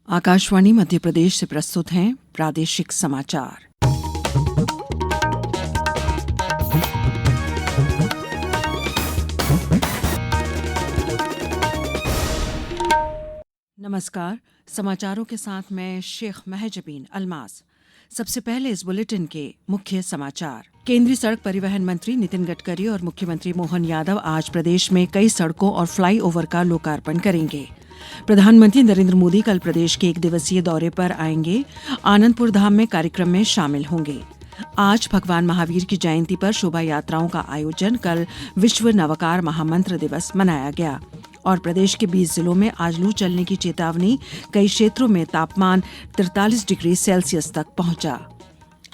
आकाशवाणी मध्य प्रदेश से प्रस्तुत हैं प्रादेशिक समाचार। नमस्कार, समाचारों के साथ मैं शेख महजबीन अल्मास। सबसे पहले इस बुलेटिन के मुख्य समाचार। केंद्रीय सड़क परिवहन मंत्री नितिन गडकरी और मुख्यमंत्री मोहन यादव आज प्रदेश में कई सड़कों और फ्लाईओवर का लोकार्पण करेंगे। प्रधानमंत्री नरेंद्र मोदी कल प्रदेश के 1 दिवसीय दौरे पर आएंगे। आनंदपुर धाम में कार्यक्रम में शामिल होंगे। आज भगवान महावीर की जयंती पर शोभा यात्राओं का आयोजन, कल विश्व नवकार महामंत्र दिवस मनाया गया। और प्रदेश के 20 जिलों में आज लू चलने की चेतावनी, कई क्षेत्रों में तापमान 43 डिग्री सेल्सियस तक पहुंचा।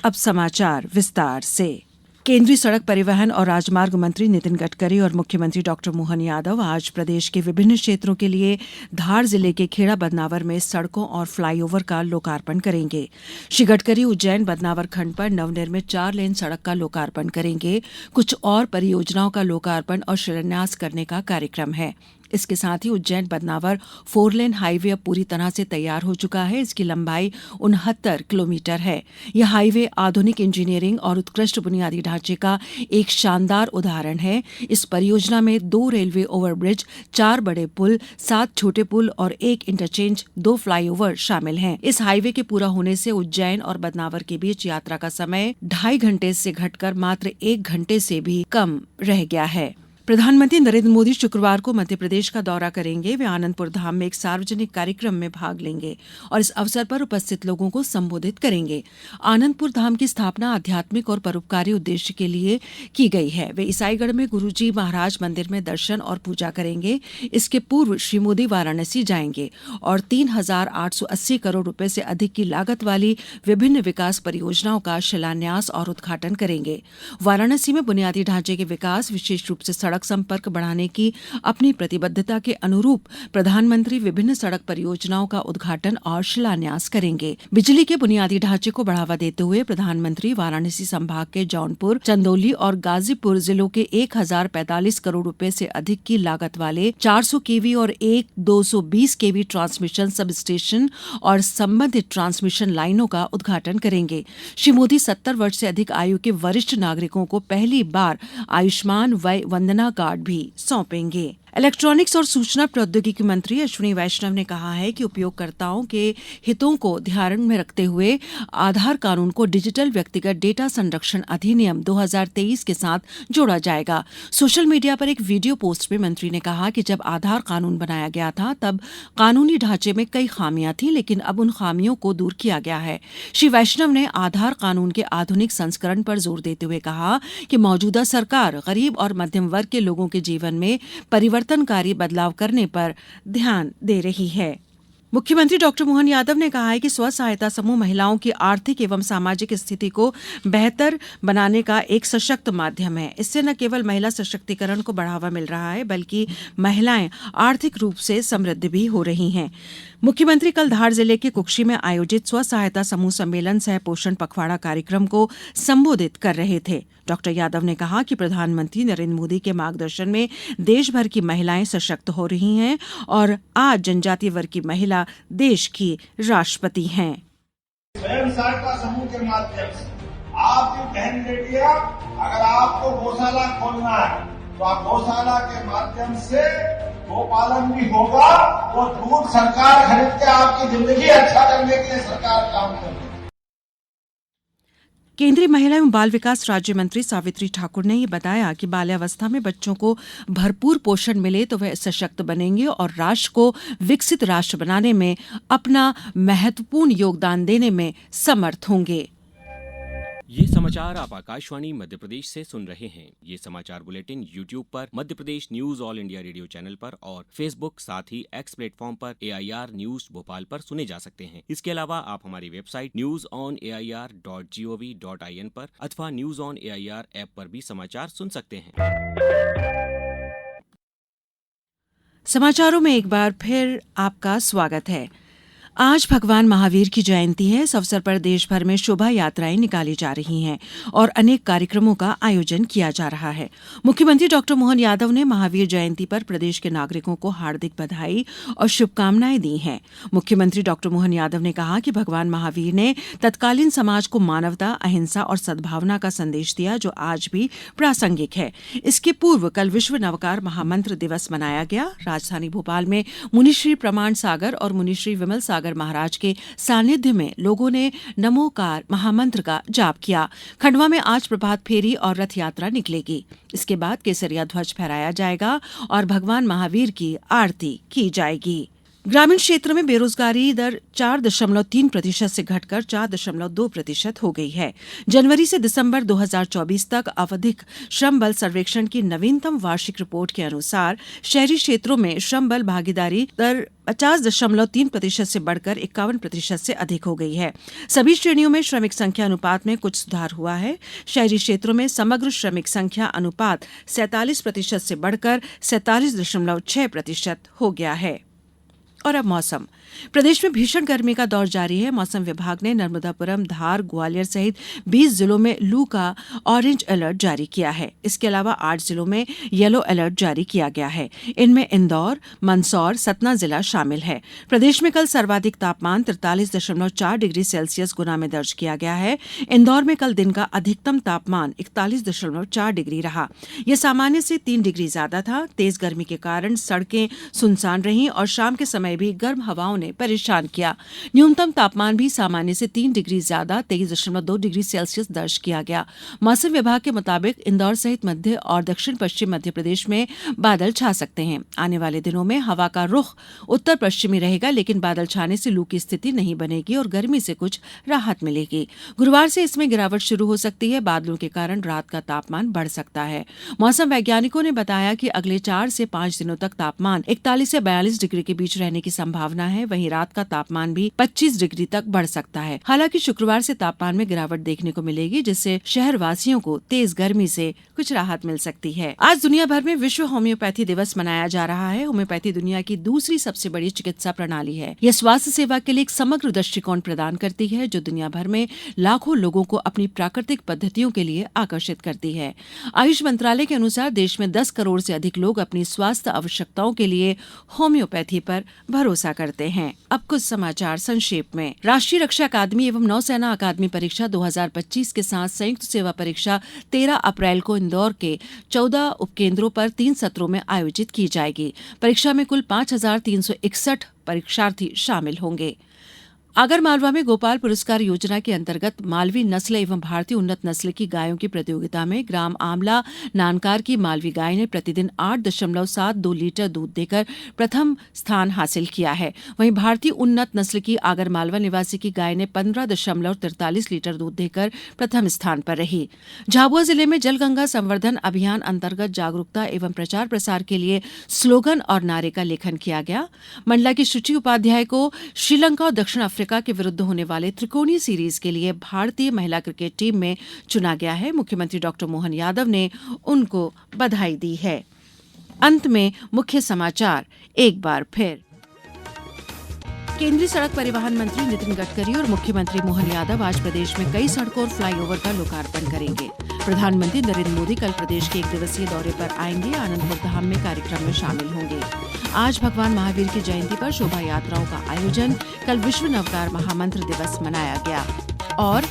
अब समाचार विस्तार से। केंद्रीय सड़क परिवहन और राजमार्ग मंत्री नितिन गडकरी और मुख्यमंत्री डॉक्टर मोहन यादव आज प्रदेश के विभिन्न क्षेत्रों के लिए धार जिले के खेड़ा बदनावर में सड़कों और फ्लाईओवर का लोकार्पण करेंगे। श्री गडकरी उज्जैन बदनावर खंड पर नवनिर्मित 4 लेन सड़क का लोकार्पण करेंगे। कुछ और परियोजनाओं का लोकार्पण और शिलान्यास करने का कार्यक्रम है। इसके साथ ही उज्जैन बदनावर 4 लेन हाईवे अब पूरी तरह से तैयार हो चुका है। इसकी लंबाई 69 किलोमीटर है। यह हाईवे आधुनिक इंजीनियरिंग और उत्कृष्ट बुनियादी ढांचे का एक शानदार उदाहरण है। इस परियोजना में 2 रेलवे ओवरब्रिज, 4 बड़े पुल, 7 छोटे पुल और 1 इंटरचेंज, 2 फ्लाईओवर शामिल हैं। इस हाईवे के पूरा होने से उज्जैन और बदनावर के बीच यात्रा का समय 2.5 घंटे से घटकर मात्र 1 घंटे से भी कम रह गया है। प्रधानमंत्री नरेंद्र मोदी शुक्रवार को मध्य प्रदेश का दौरा करेंगे। वे आनंदपुर धाम में एक सार्वजनिक कार्यक्रम में भाग लेंगे और इस अवसर पर उपस्थित लोगों को संबोधित करेंगे। आनंदपुर धाम की स्थापना आध्यात्मिक और परोपकारी उद्देश्य के लिए की गई है। वे ईसाईगढ़ में गुरुजी महाराज मंदिर में दर्शन और पूजा करेंगे। इसके पूर्व श्री मोदी वाराणसी जाएंगे और 3,880 करोड़ रुपए से अधिक की लागत वाली विभिन्न विकास परियोजनाओं का शिलान्यास और उद्घाटन करेंगे। वाराणसी में बुनियादी ढांचे के विकास, विशेष रूप से सड़क संपर्क बढ़ाने की अपनी प्रतिबद्धता के अनुरूप प्रधानमंत्री विभिन्न सड़क परियोजनाओं का उद्घाटन और शिलान्यास करेंगे। बिजली के बुनियादी ढांचे को बढ़ावा देते हुए प्रधानमंत्री वाराणसी संभाग के जौनपुर, चंदौली और गाजीपुर जिलों के 1,045 करोड़ रुपए से अधिक की लागत वाले 400 केवी और 220 केवी ट्रांसमिशन सब स्टेशन और संबंधित ट्रांसमिशन लाइनों का उद्घाटन करेंगे। श्री मोदी 70 वर्ष से अधिक आयु के वरिष्ठ नागरिकों को पहली बार आयुष्मान वय वंदना कार्ड भी सौंपेंगे। इलेक्ट्रॉनिक्स और सूचना प्रौद्योगिकी मंत्री अश्विनी वैष्णव ने कहा है कि उपयोगकर्ताओं के हितों को ध्यान में रखते हुए आधार कानून को डिजिटल व्यक्तिगत डेटा संरक्षण अधिनियम 2023 के साथ जोड़ा जाएगा। सोशल मीडिया पर एक वीडियो पोस्ट में मंत्री ने कहा कि जब आधार कानून बनाया गया था तब कानूनी ढांचे में कई खामियां थीं, लेकिन अब उन खामियों को दूर किया गया है। श्री वैष्णव ने आधार कानून के आधुनिक संस्करण पर जोर देते हुए कहा कि मौजूदा सरकार गरीब और मध्यम वर्ग के लोगों के जीवन में परिवर्तनकारी बदलाव करने पर ध्यान दे रही है। मुख्यमंत्री डॉक्टर मोहन यादव ने कहा है कि स्व सहायता समूह महिलाओं की आर्थिक एवं सामाजिक स्थिति को बेहतर बनाने का एक सशक्त माध्यम है। इससे न केवल महिला सशक्तिकरण को बढ़ावा मिल रहा है, बल्कि महिलाएं आर्थिक रूप से समृद्ध भी हो रही हैं। मुख्यमंत्री कल धार जिले के कुक्षी में आयोजित स्व सहायता समूह सम्मेलन सह पोषण पखवाड़ा कार्यक्रम को संबोधित कर रहे थे। डॉक्टर यादव ने कहा कि प्रधानमंत्री नरेंद्र मोदी के मार्गदर्शन में देश भर की महिलाएं सशक्त हो रही हैं और आज जनजातीय वर्ग की महिला देश की राष्ट्रपति हैं। स्वयं सहायता समूह के माध्यम से आपकी बहन बेटियां, अगर आपको गौशाला खोलना है तो आप गौशाला के माध्यम से गोपालन भी होगा। वो दूध सरकार खरीद के आपकी जिंदगी अच्छा करने के लिए सरकार काम कर रही है। केंद्रीय महिला एवं बाल विकास राज्य मंत्री सावित्री ठाकुर ने ये बताया कि बाल्यावस्था में बच्चों को भरपूर पोषण मिले तो वे सशक्त बनेंगे और राष्ट्र को विकसित राष्ट्र बनाने में अपना महत्वपूर्ण योगदान देने में समर्थ होंगे। ये समाचार आप आकाशवाणी मध्य प्रदेश से सुन रहे हैं। ये समाचार बुलेटिन YouTube पर Madhya Pradesh news All India Radio channel पर और फेसबुक साथ ही एक्स प्लेटफॉर्म पर AIR न्यूज भोपाल पर सुने जा सकते हैं। इसके अलावा आप हमारी वेबसाइट newsonair.gov.in पर अथवा न्यूज ऑन AIR ऐप पर भी समाचार सुन सकते हैं। समाचारों में एक बार फिर आपका स्वागत है। आज भगवान महावीर की जयंती है। इस अवसर पर देश भर में शोभा यात्राएं निकाली जा रही हैं और अनेक कार्यक्रमों का आयोजन किया जा रहा है। मुख्यमंत्री डॉक्टर मोहन यादव ने महावीर जयंती पर प्रदेश के नागरिकों को हार्दिक बधाई और शुभकामनाएं दी हैं। मुख्यमंत्री डॉक्टर मोहन यादव ने कहा कि भगवान महावीर ने तत्कालीन समाज को मानवता, अहिंसा और सद्भावना का संदेश दिया, जो आज भी प्रासंगिक है। इसके पूर्व कल विश्व नवकार महामंत्र दिवस मनाया गया। राजधानी भोपाल में मुनिश्री प्रमाण सागर और मुनिश्री विमल सागर महाराज के सानिध्य में लोगों ने नमोकार महामंत्र का जाप किया। खंडवा में आज प्रभात फेरी और रथ यात्रा निकलेगी। इसके बाद केसरिया ध्वज फहराया जाएगा और भगवान महावीर की आरती की जाएगी। ग्रामीण क्षेत्र में बेरोजगारी दर 4.3% से घटकर 4.2% हो गई है। जनवरी से दिसंबर 2024 तक आवधिक श्रम बल सर्वेक्षण की नवीनतम वार्षिक रिपोर्ट के अनुसार शहरी क्षेत्रों में श्रम बल भागीदारी दर 50.3% से बढ़कर 51% से अधिक हो गई है। सभी श्रेणियों में श्रमिक संख्या अनुपात में कुछ सुधार हुआ है। शहरी क्षेत्रों में समग्र श्रमिक संख्या अनुपात 47% से बढ़कर 47.6% हो गया है। और अब मौसम। प्रदेश में भीषण गर्मी का दौर जारी है। मौसम विभाग ने नर्मदापुरम, धार, ग्वालियर सहित 20 जिलों में लू का ऑरेंज अलर्ट जारी किया है। इसके अलावा 8 जिलों में येलो अलर्ट जारी किया गया है। इनमें इंदौर, मंदसौर, सतना जिला शामिल है। प्रदेश में कल सर्वाधिक तापमान 43.4 डिग्री सेल्सियस गुना में दर्ज किया गया है। इंदौर में कल दिन का अधिकतम तापमान 41.4 डिग्री रहा। यह सामान्य से 3 डिग्री ज्यादा था। तेज गर्मी के कारण सड़कें सुनसान रहीं और शाम के समय भी गर्म हवाओं ने परेशान किया। न्यूनतम तापमान भी सामान्य से 3 डिग्री ज्यादा 23.2 डिग्री सेल्सियस दर्ज किया गया। मौसम विभाग के मुताबिक इंदौर सहित मध्य और दक्षिण पश्चिम मध्य प्रदेश में बादल छा सकते हैं। आने वाले दिनों में हवा का रुख उत्तर पश्चिमी रहेगा, लेकिन बादल छाने से लू की स्थिति नहीं बनेगी और गर्मी से कुछ राहत मिलेगी। गुरुवार से इसमें गिरावट शुरू हो सकती है। बादलों के कारण रात का तापमान बढ़ सकता है। मौसम वैज्ञानिकों ने बताया कि अगले 4 से 5 दिनों तक तापमान 41 से 42 डिग्री के बीच रहने की संभावना है। वहीं रात का तापमान भी 25 डिग्री तक बढ़ सकता है। हालांकि शुक्रवार से तापमान में गिरावट देखने को मिलेगी, जिससे शहर वासियों को तेज गर्मी से कुछ राहत मिल सकती है। आज दुनिया भर में विश्व होम्योपैथी दिवस मनाया जा रहा है। होम्योपैथी दुनिया की दूसरी सबसे बड़ी चिकित्सा प्रणाली है। यह स्वास्थ्य सेवा के लिए एक समग्र दृष्टिकोण प्रदान करती है, जो दुनिया भर में लाखों लोगों को अपनी प्राकृतिक पद्धतियों के लिए आकर्षित करती है। आयुष मंत्रालय के अनुसार देश में 10 करोड़ से अधिक लोग अपनी स्वास्थ्य आवश्यकताओं के लिए होम्योपैथी पर भरोसा करते हैं। अब कुछ समाचार संक्षेप में। राष्ट्रीय रक्षा अकादमी एवं नौसेना अकादमी परीक्षा 2025 के साथ संयुक्त सेवा परीक्षा 13 अप्रैल को इंदौर के 14 उपकेंद्रों पर 3 सत्रों में आयोजित की जाएगी। परीक्षा में कुल 5,361 परीक्षार्थी शामिल होंगे। आगरमालवा में गोपाल पुरस्कार योजना के अंतर्गत मालवी नस्ल एवं भारतीय उन्नत नस्ल की गायों की प्रतियोगिता में ग्राम आमला नानकार की मालवी गाय ने प्रतिदिन 8.72 लीटर दूध देकर प्रथम स्थान हासिल किया है। वहीं भारतीय उन्नत नस्ल की आगरमालवा निवासी की गाय ने 15.43 लीटर दूध देकर प्रथम स्थान पर रही। झाबुआ जिले में जल गंगा संवर्धन अभियान अंतर्गत जागरूकता एवं प्रचार प्रसार के लिए स्लोगन और नारे का लेखन किया गया। मंडला की शुचि उपाध्याय को श्रीलंका और दक्षिण अफ्रीका के विरुद्ध होने वाले त्रिकोणीय सीरीज के लिए भारतीय महिला क्रिकेट टीम में चुना गया है। मुख्यमंत्री डॉक्टर मोहन यादव ने उनको बधाई दी है। अंत में मुख्य समाचार एक बार फिर। केंद्रीय सड़क परिवहन मंत्री नितिन गडकरी और मुख्यमंत्री मोहन यादव आज प्रदेश में कई सड़कों और फ्लाईओवर का लोकार्पण करेंगे। प्रधानमंत्री नरेंद्र मोदी कल प्रदेश के 1 दिवसीय दौरे पर आएंगे। आनंदपुर धाम में कार्यक्रम में शामिल होंगे। आज भगवान महावीर की जयंती पर शोभा यात्राओं का आयोजन। कल विश्व नवकार महामंत्र दिवस मनाया गया। और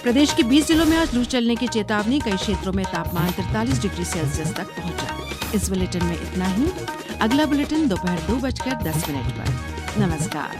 प्रदेश के 20 जिलों में आज लू चलने की चेतावनी। कई क्षेत्रों में तापमान 43 डिग्री सेल्सियस तक पहुंचा। इस बुलेटिन में इतना ही। अगला बुलेटिन दोपहर 2:10 पर। नमस्कार।